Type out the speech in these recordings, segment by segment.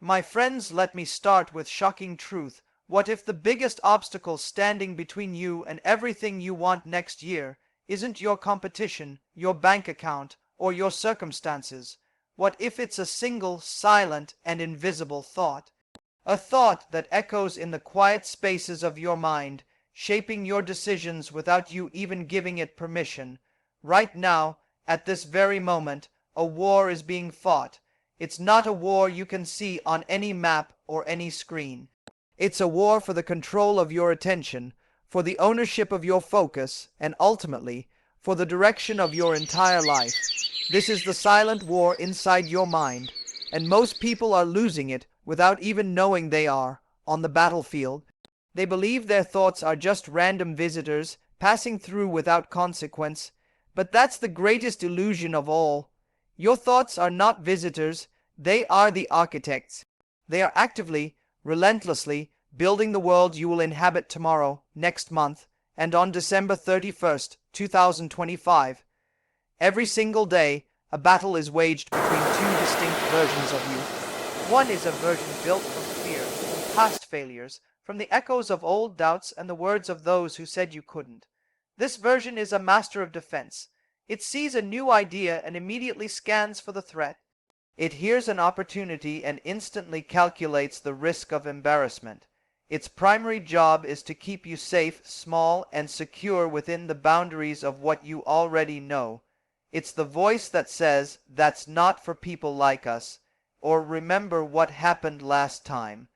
My friends, let me start with shocking truth. What if the biggest obstacle standing between you and everything you want next year isn't your competition, your bank account, or your circumstances? What if it's a single, silent, and invisible thought? A thought that echoes in the quiet spaces of your mind, shaping your decisions without you even giving it permission. Right now, at this very moment, a war is being fought. It's not a war you can see on any map or any screen. It's a war for the control of your attention, for the ownership of your focus, and ultimately, for the direction of your entire life. This is the silent war inside your mind, and most people are losing it without even knowing they are. On the battlefield, they believe their thoughts are just random visitors passing through without consequence, but that's the greatest illusion of all. Your thoughts are not visitors, they are the architects. They are actively, relentlessly building the world you will inhabit tomorrow, next month, and on December 31st, 2025. Every single day, a battle is waged between two distinct versions of you. One is a version built from fear, from past failures, from the echoes of old doubts and the words of those who said you couldn't. This version is a master of defense. It sees a new idea and immediately scans for the threat. It hears an opportunity and instantly calculates the risk of embarrassment. Its primary job is to keep you safe, small, and secure within the boundaries of what you already know. It's the voice that says, "That's not for people like us," or "Remember what happened last time."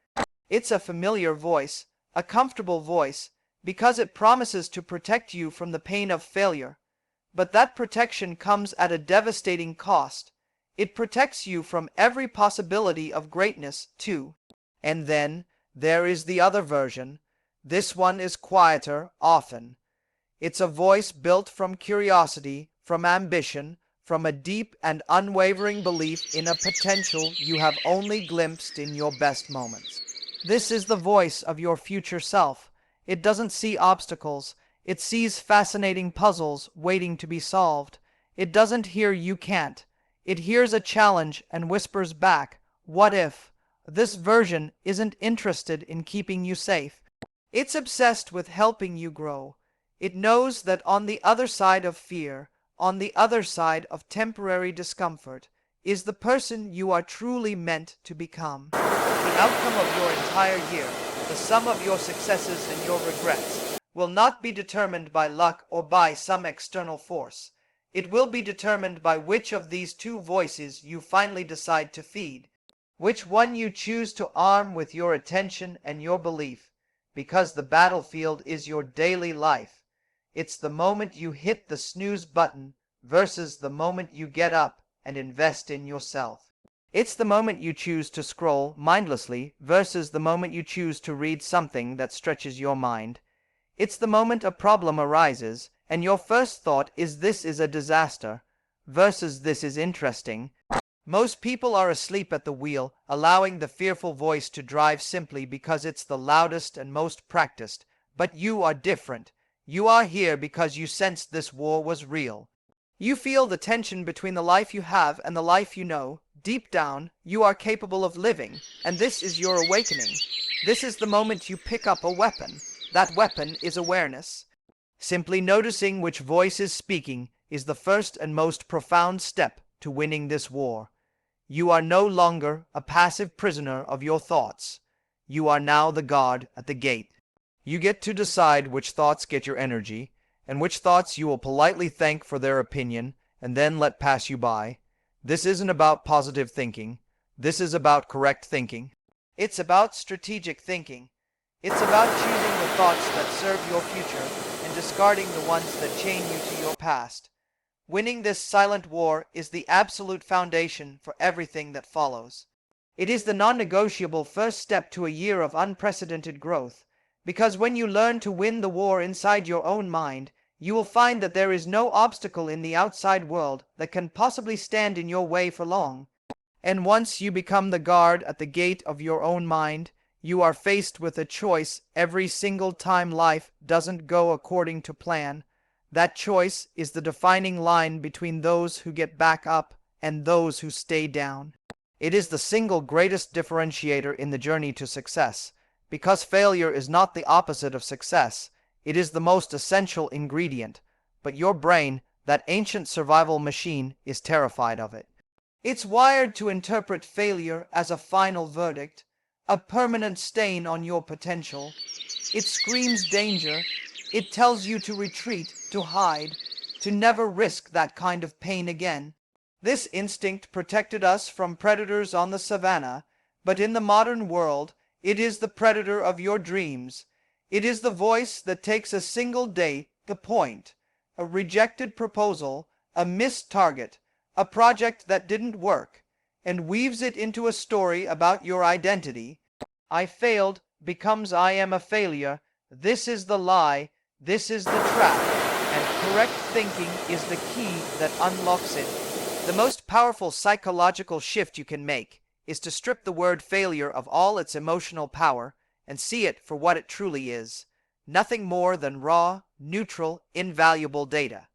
It's a familiar voice, a comfortable voice, because it promises to protect you from the pain of failure. But that protection comes at a devastating cost. It protects you from every possibility of greatness, too. And then there is the other version. This one is quieter, often. It's a voice built from curiosity, from ambition, from a deep and unwavering belief in a potential you have only glimpsed in your best moments. This is the voice of your future self. It doesn't see obstacles. It sees fascinating puzzles waiting to be solved. It doesn't hear "you can't." It hears a challenge and whispers back, "What if?" This version isn't interested in keeping you safe. It's obsessed with helping you grow. It knows that on the other side of fear, on the other side of temporary discomfort, is the person you are truly meant to become. The outcome of your entire year, the sum of your successes and your regrets, will not be determined by luck or by some external force. It will be determined by which of these two voices you finally decide to feed, which one you choose to arm with your attention and your belief, because the battlefield is your daily life. It's the moment you hit the snooze button versus the moment you get up and invest in yourself. It's the moment you choose to scroll mindlessly versus the moment you choose to read something that stretches your mind. It's the moment a problem arises and your first thought is "this is a disaster" versus "this is interesting." Most people are asleep at the wheel, allowing the fearful voice to drive simply because it's the loudest and most practiced. But you are different. You are here because you sensed this war was real. You feel the tension between the life you have and the life you know. Deep down, you are capable of living, and this is your awakening. This is the moment you pick up a weapon. That weapon is awareness. Simply noticing which voice is speaking is the first and most profound step to winning this war. You are no longer a passive prisoner of your thoughts. You are now the guard at the gate. You get to decide which thoughts get your energy, and which thoughts you will politely thank for their opinion and then let pass you by. This isn't about positive thinking. This is about correct thinking. It's about strategic thinking. It's about choosing the thoughts that serve your future and discarding the ones that chain you to your past. Winning this silent war is the absolute foundation for everything that follows. It is the non-negotiable first step to a year of unprecedented growth, because when you learn to win the war inside your own mind, you will find that there is no obstacle in the outside world that can possibly stand in your way for long. And once you become the guard at the gate of your own mind, you are faced with a choice every single time life doesn't go according to plan. That choice is the defining line between those who get back up and those who stay down. It is the single greatest differentiator in the journey to success, because failure is not the opposite of success, it is the most essential ingredient, but your brain, that ancient survival machine, is terrified of it. It's wired to interpret failure as a final verdict, a permanent stain on your potential. It screams danger. It tells you to retreat, to hide, to never risk that kind of pain again. This instinct protected us from predators on the savannah, but in the modern world, it is the predator of your dreams. It is the voice that takes a single date, the point, a rejected proposal, a missed target, a project that didn't work, and weaves it into a story about your identity. I failed becomes I am a failure. This is the lie. This is the trap. And correct thinking is the key that unlocks it. The most powerful psychological shift you can make is to strip the word failure of all its emotional power and see it for what it truly is. Nothing more than raw, neutral, invaluable data.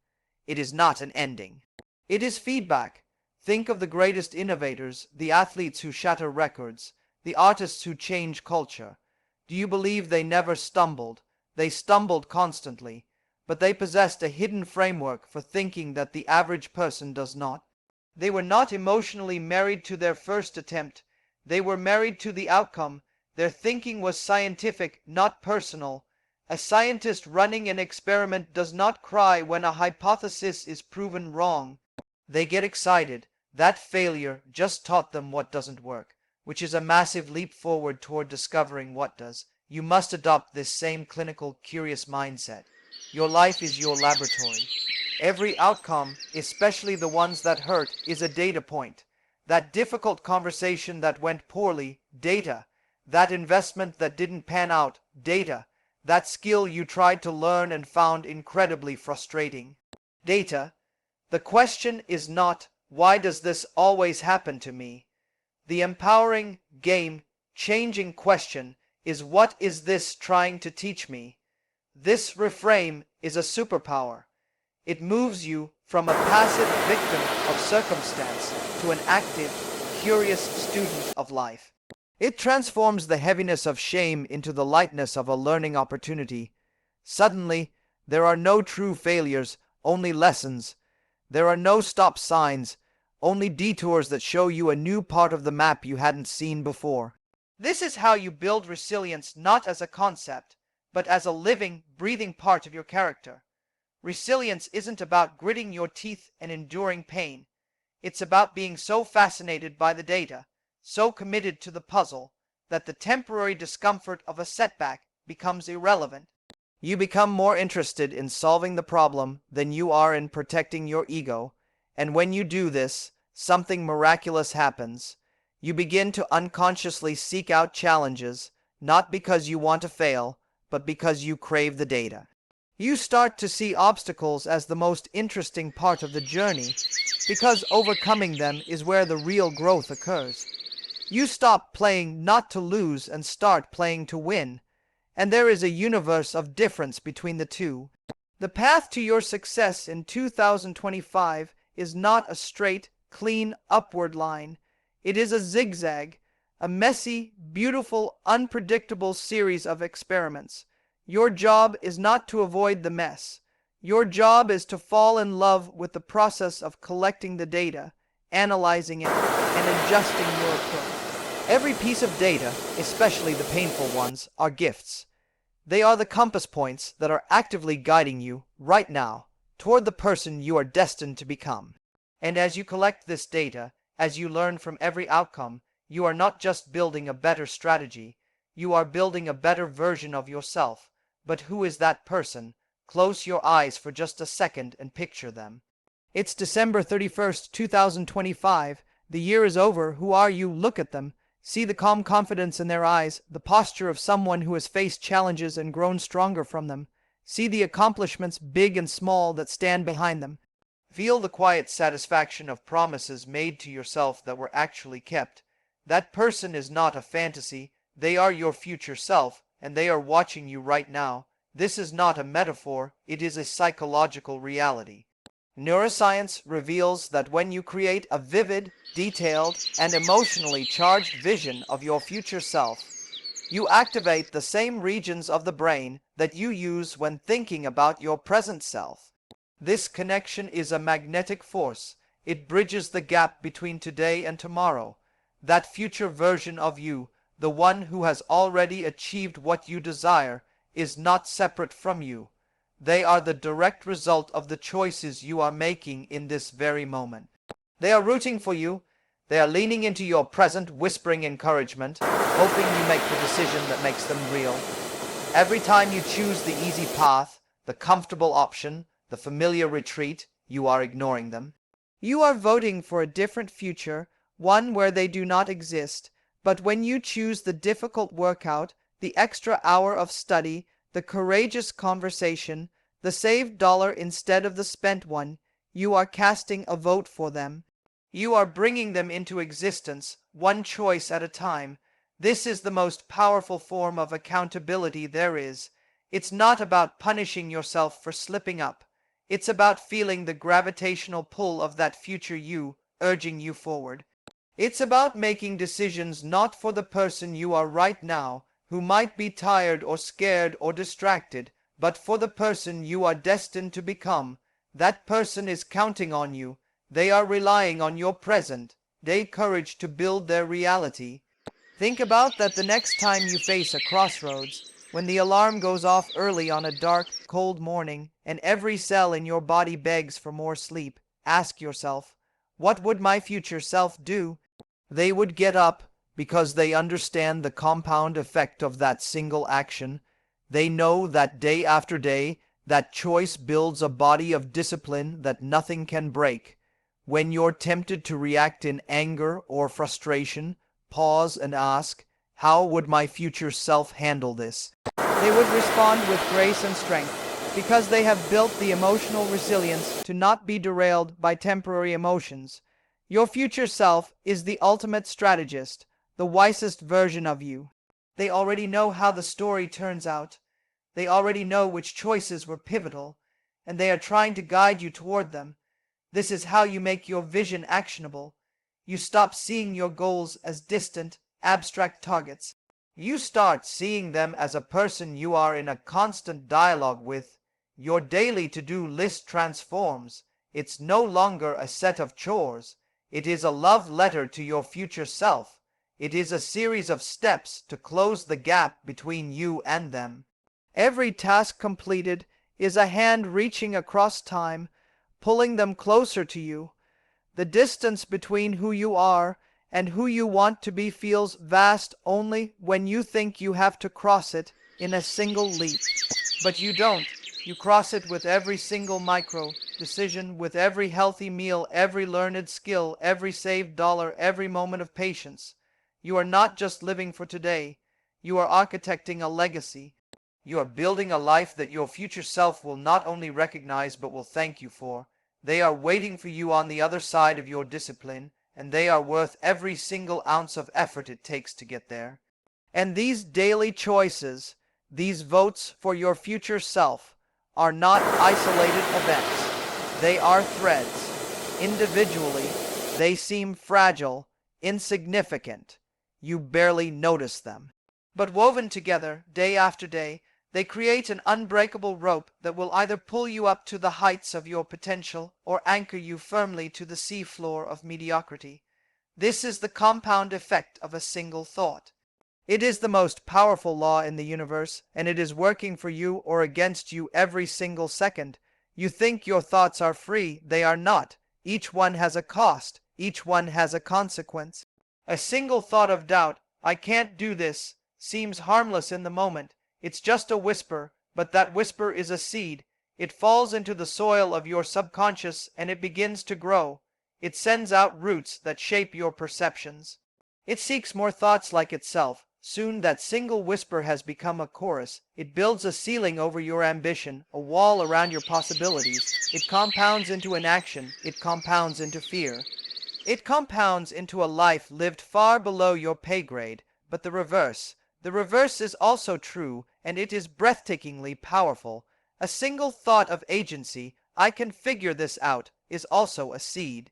It is not an ending. It is feedback. Think of the greatest innovators, the athletes who shatter records, the artists who change culture. Do you believe they never stumbled? They stumbled constantly, but they possessed a hidden framework for thinking that the average person does not. They were not emotionally married to their first attempt. They were married to the outcome. Their thinking was scientific, not personal. A scientist running an experiment does not cry when a hypothesis is proven wrong. They get excited. That failure just taught them what doesn't work, which is a massive leap forward toward discovering what does. You must adopt this same clinical, curious mindset. Your life is your laboratory. Every outcome, especially the ones that hurt, is a data point. That difficult conversation that went poorly, data. That investment that didn't pan out, data. That skill you tried to learn and found incredibly frustrating, data. The question is not, why does this always happen to me? The empowering, game-changing question is, what is this trying to teach me? This reframe is a superpower. It moves you from a passive victim of circumstance to an active, curious student of life. It transforms the heaviness of shame into the lightness of a learning opportunity. Suddenly, there are no true failures, only lessons. There are no stop signs, only detours that show you a new part of the map you hadn't seen before. This is how you build resilience, not as a concept, but as a living, breathing part of your character. Resilience isn't about gritting your teeth and enduring pain. It's about being so fascinated by the data, so committed to the puzzle, that the temporary discomfort of a setback becomes irrelevant. You become more interested in solving the problem than you are in protecting your ego, and when you do this, something miraculous happens. You begin to unconsciously seek out challenges, not because you want to fail, but because you crave the data. You start to see obstacles as the most interesting part of the journey, because overcoming them is where the real growth occurs. You stop playing not to lose and start playing to win, and there is a universe of difference between the two. The path to your success in 2025 is not a straight, clean, upward line. It is a zigzag, a messy, beautiful, unpredictable series of experiments. Your job is not to avoid the mess. Your job is to fall in love with the process of collecting the data, analyzing it, and adjusting your approach. Every piece of data, especially the painful ones, are gifts. They are the compass points that are actively guiding you, right now, toward the person you are destined to become. And as you collect this data, as you learn from every outcome, you are not just building a better strategy, you are building a better version of yourself. But who is that person? Close your eyes for just a second and picture them. It's December 31st, 2025. The year is over. Who are you? Look at them. See the calm confidence in their eyes, the posture of someone who has faced challenges and grown stronger from them. See the accomplishments, big and small, that stand behind them. Feel the quiet satisfaction of promises made to yourself that were actually kept. That person is not a fantasy. They are your future self, and they are watching you right now. This is not a metaphor, it is a psychological reality. Neuroscience reveals that when you create a vivid, detailed, and emotionally charged vision of your future self, you activate the same regions of the brain that you use when thinking about your present self. This connection is a magnetic force. It bridges the gap between today and tomorrow. That future version of you, the one who has already achieved what you desire, is not separate from you. They are the direct result of the choices you are making in this very moment. They are rooting for you. They are leaning into your present, whispering encouragement, hoping you make the decision that makes them real. Every time you choose the easy path, the comfortable option, the familiar retreat, you are ignoring them. You are voting for a different future, one where they do not exist. But when you choose the difficult workout, the extra hour of study, the courageous conversation, the saved dollar instead of the spent one, you are casting a vote for them. You are bringing them into existence, one choice at a time. This is the most powerful form of accountability there is. It's not about punishing yourself for slipping up. It's about feeling the gravitational pull of that future you, urging you forward. It's about making decisions not for the person you are right now, who might be tired or scared or distracted, but for the person you are destined to become. That person is counting on you. They are relying on your present day courage to build their reality. Think about that the next time you face a crossroads, when the alarm goes off early on a dark, cold morning, and every cell in your body begs for more sleep. Ask yourself, what would my future self do? They would get up, because they understand the compound effect of that single action. They know that day after day, that choice builds a body of discipline that nothing can break. When you're tempted to react in anger or frustration, pause and ask, how would my future self handle this? They would respond with grace and strength, because they have built the emotional resilience to not be derailed by temporary emotions. Your future self is the ultimate strategist, the wisest version of you. They already know how the story turns out. They already know which choices were pivotal, and they are trying to guide you toward them. This is how you make your vision actionable. You stop seeing your goals as distant, abstract targets. You start seeing them as a person you are in a constant dialogue with. Your daily to-do list transforms. It's no longer a set of chores. It is a love letter to your future self. It is a series of steps to close the gap between you and them. Every task completed is a hand reaching across time, pulling them closer to you. The distance between who you are and who you want to be feels vast only when you think you have to cross it in a single leap. But you don't. You cross it with every single micro decision, with every healthy meal, every learned skill, every saved dollar, every moment of patience. You are not just living for today. You are architecting a legacy. You are building a life that your future self will not only recognize but will thank you for. They are waiting for you on the other side of your discipline, and they are worth every single ounce of effort it takes to get there. And these daily choices, these votes for your future self, are not isolated events. They are threads. Individually, they seem fragile, insignificant. You barely notice them. But woven together, day after day, they create an unbreakable rope that will either pull you up to the heights of your potential or anchor you firmly to the seafloor of mediocrity. This is the compound effect of a single thought. It is the most powerful law in the universe, and it is working for you or against you every single second. You think your thoughts are free. They are not. Each one has a cost. Each one has a consequence. A single thought of doubt, I can't do this, seems harmless in the moment. It's just a whisper, but that whisper is a seed. It falls into the soil of your subconscious and it begins to grow. It sends out roots that shape your perceptions. It seeks more thoughts like itself. Soon that single whisper has become a chorus. It builds a ceiling over your ambition, a wall around your possibilities. It compounds into an action. It compounds into fear. It compounds into a life lived far below your pay grade. But the reverse is also true, and it is breathtakingly powerful. A single thought of agency, I can figure this out is also a seed.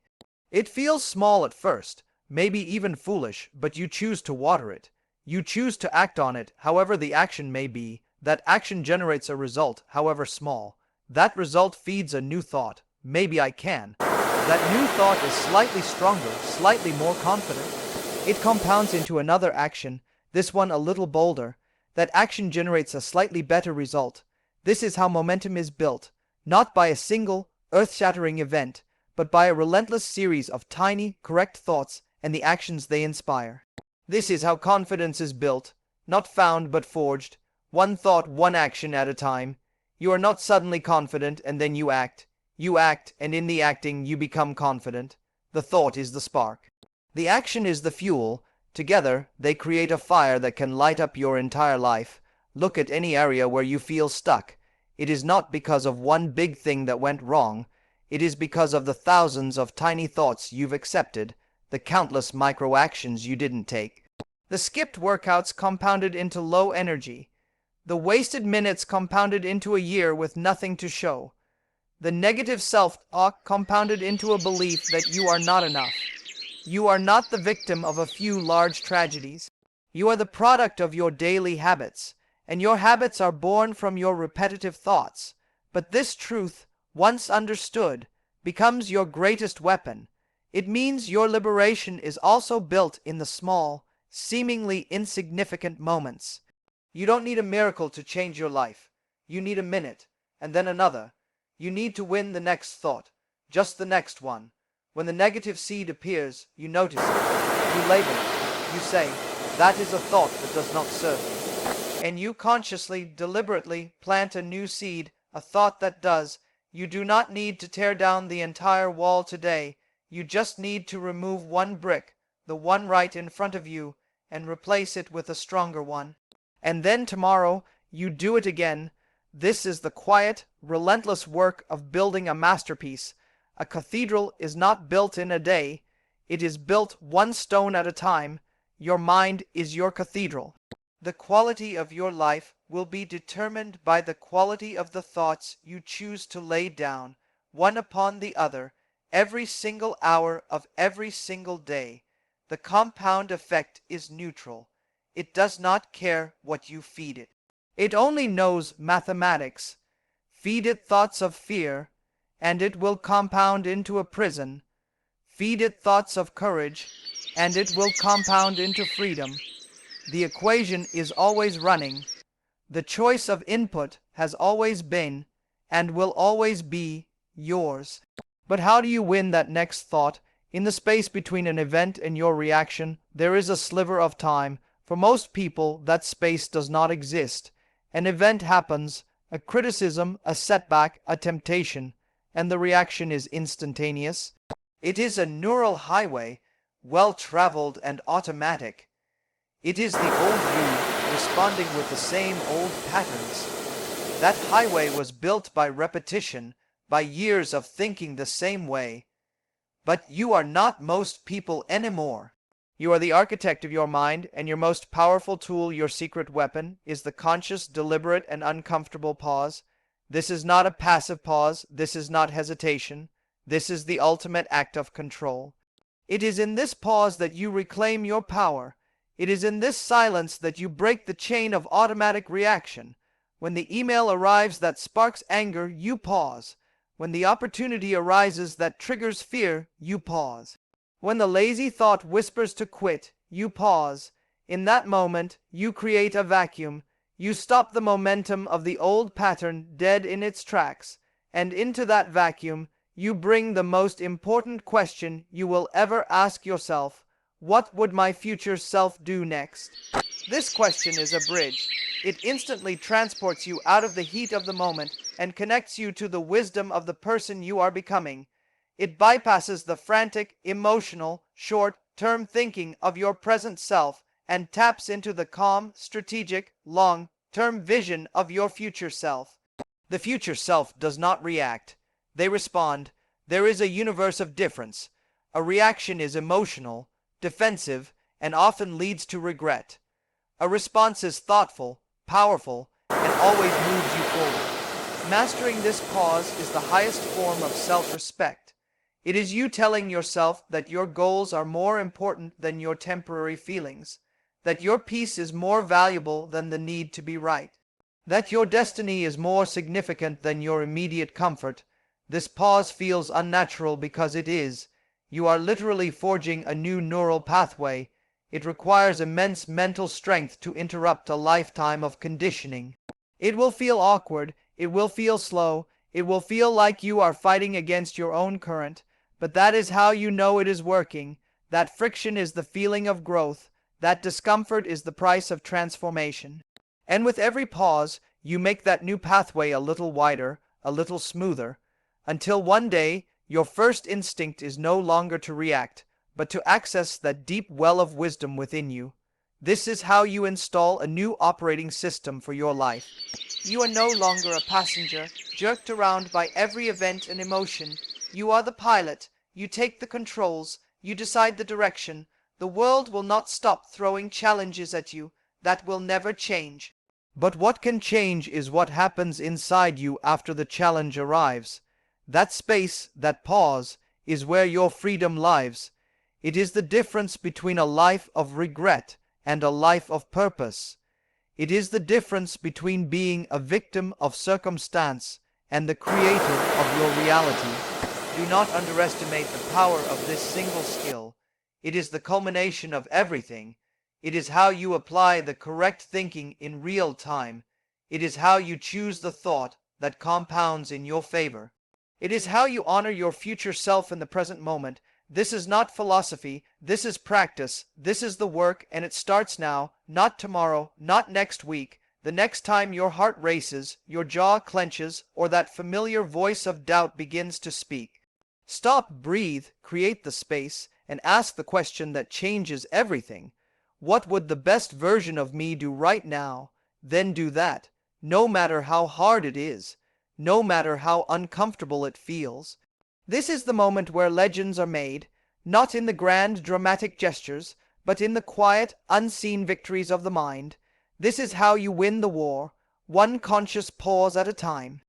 It feels small at first, maybe even foolish, but you choose to water it. You choose to act on it, however the action may be. That action generates a result, however small. That result feeds a new thought. Maybe I can. That new thought is slightly stronger, slightly more confident. It compounds into another action, this one a little bolder. That action generates a slightly better result. This is how momentum is built, not by a single, earth-shattering event, but by a relentless series of tiny, correct thoughts and the actions they inspire. This is how confidence is built, not found but forged, one thought, one action at a time. You are not suddenly confident and then you act. You act, and in the acting you become confident. The thought is the spark. The action is the fuel. Together, they create a fire that can light up your entire life. Look at any area where you feel stuck. It is not because of one big thing that went wrong. It is because of the thousands of tiny thoughts you've accepted, the countless micro-actions you didn't take. The skipped workouts compounded into low energy. The wasted minutes compounded into a year with nothing to show. The negative self-talk compounded into a belief that you are not enough. You are not the victim of a few large tragedies. You are the product of your daily habits, and your habits are born from your repetitive thoughts. But this truth, once understood, becomes your greatest weapon. It means your liberation is also built in the small, seemingly insignificant moments. You don't need a miracle to change your life. You need a minute, and then another. You need to win the next thought, just the next one. When the negative seed appears, you notice it, you label it, you say, that is a thought that does not serve me. And you consciously, deliberately plant a new seed, a thought that does. You do not need to tear down the entire wall today. You just need to remove one brick, the one right in front of you, and replace it with a stronger one. And then tomorrow, you do it again. This is the quiet, relentless work of building a masterpiece. A cathedral is not built in a day. It is built one stone at a time. Your mind is your cathedral. The quality of your life will be determined by the quality of the thoughts you choose to lay down, one upon the other, every single hour of every single day. The compound effect is neutral. It does not care what you feed it. It only knows mathematics. Feed it thoughts of fear, and it will compound into a prison. Feed it thoughts of courage, and it will compound into freedom. The equation is always running. The choice of input has always been, and will always be, yours. But how do you win that next thought? In the space between an event and your reaction, there is a sliver of time. For most people, that space does not exist. An event happens, a criticism, a setback, a temptation, and the reaction is instantaneous. It is a neural highway, well-traveled and automatic. It is the old you responding with the same old patterns. That highway was built by repetition, by years of thinking the same way. But you are not most people anymore. You are the architect of your mind, and your most powerful tool, your secret weapon, is the conscious, deliberate, and uncomfortable pause. This is not a passive pause. This is not hesitation. This is the ultimate act of control. It is in this pause that you reclaim your power. It is in this silence that you break the chain of automatic reaction. When the email arrives that sparks anger, you pause. When the opportunity arises that triggers fear, you pause. When the lazy thought whispers to quit, you pause. In that moment, you create a vacuum. You stop the momentum of the old pattern dead in its tracks, and into that vacuum, you bring the most important question you will ever ask yourself. What would my future self do next? This question is a bridge. It instantly transports you out of the heat of the moment and connects you to the wisdom of the person you are becoming. It bypasses the frantic, emotional, short-term thinking of your present self and taps into the calm, strategic, long-term vision of your future self. The future self does not react. They respond. There is a universe of difference. A reaction is emotional, defensive, and often leads to regret. A response is thoughtful, powerful, and always moves you forward. Mastering this pause is the highest form of self-respect. It is you telling yourself that your goals are more important than your temporary feelings, that your peace is more valuable than the need to be right, that your destiny is more significant than your immediate comfort. This pause feels unnatural because it is. You are literally forging a new neural pathway. It requires immense mental strength to interrupt a lifetime of conditioning. It will feel awkward, it will feel slow, it will feel like you are fighting against your own current, but that is how you know it is working. That friction is the feeling of growth, that discomfort is the price of transformation. And with every pause, you make that new pathway a little wider, a little smoother, until one day your first instinct is no longer to react, but to access that deep well of wisdom within you. This is how you install a new operating system for your life. You are no longer a passenger, jerked around by every event and emotion. You are the pilot. You take the controls. You decide the direction. The world will not stop throwing challenges at you. That will never change. But what can change is what happens inside you after the challenge arrives. That space, that pause, is where your freedom lies. It is the difference between a life of regret and a life of purpose. It is the difference between being a victim of circumstance and the creator of your reality. Do not underestimate the power of this single skill. It is the culmination of everything. It is how you apply the correct thinking in real time. It is how you choose the thought that compounds in your favor. It is how you honor your future self in the present moment. This is not philosophy, this is practice, this is the work, and it starts now, not tomorrow, not next week, the next time your heart races, your jaw clenches, or that familiar voice of doubt begins to speak. Stop, breathe, create the space, and ask the question that changes everything. What would the best version of me do right now? Then do that, no matter how hard it is, no matter how uncomfortable it feels. This is the moment where legends are made, not in the grand dramatic gestures, but in the quiet, unseen victories of the mind. This is how you win the war, one conscious pause at a time.